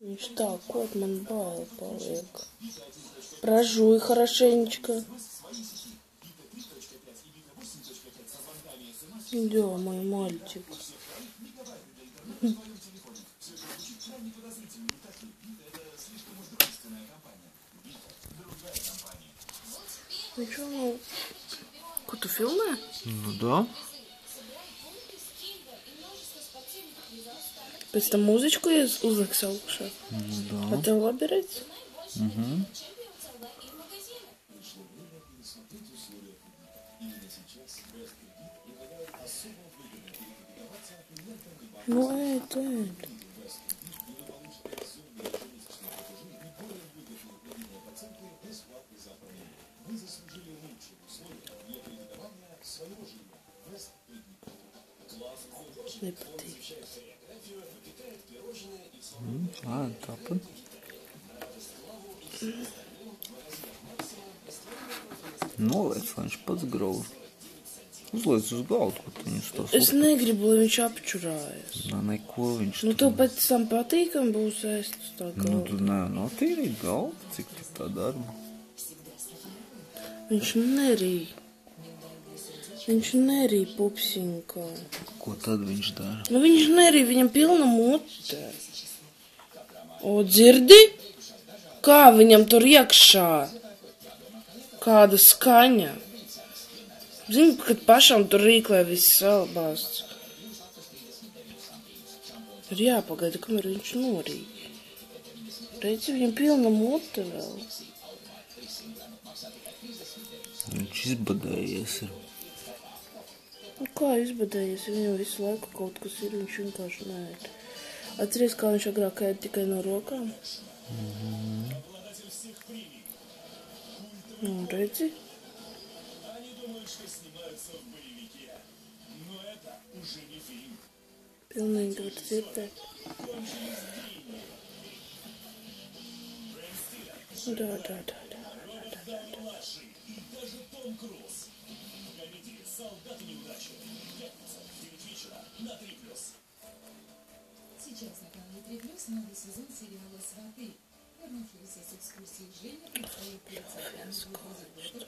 Viņš tā, kaut man bail paliek. Pražuj хорошенечко. Да, мой мальчик. Ну что, ну... Ko tu filmē? Nu, да. Pēc tam mūzičku uzliks augšā. Nu, да. A tev labi redz? Nu, ēd, ēd. Nepatīk. Tāpat. Noliec, lai viņš pats grauž. Uzliec uz galdu, ko tu viņus tos Es negribu, lai viņš apčurājas. Neko viņš Nu, tev pēc tam patīkam būs ēst uz tā galda. Nu, tu notīrīt galdu, cik tu tā darba. Viņš nerī. Viņš nerī pupsiņkā. Ko tad viņš dara? Nu, viņš nerī, viņam pilna mute. O, dzirdi? Kā viņam tur iekšā? Kāda skaņa? Zini, kad pašam tur rīklē viss salbāsts. Ir jāpagaida, kamēr viņš norī. Redzi, viņam pilna mute vēl. Viņš izbadējies ir. Nu, kā izbadējies, ja viņam visu laiku kaut kas ir, viņš vienkārši neēd. Atceries, kā viņš agrāk ēd tikai no rokām? Nu, redzi? Pilnīgi var dzirdēt. Да. Сейчас на канале 3+, новый сезон сериала «Сваты». Вернувшаяся с экскурсии Женя предстоит перед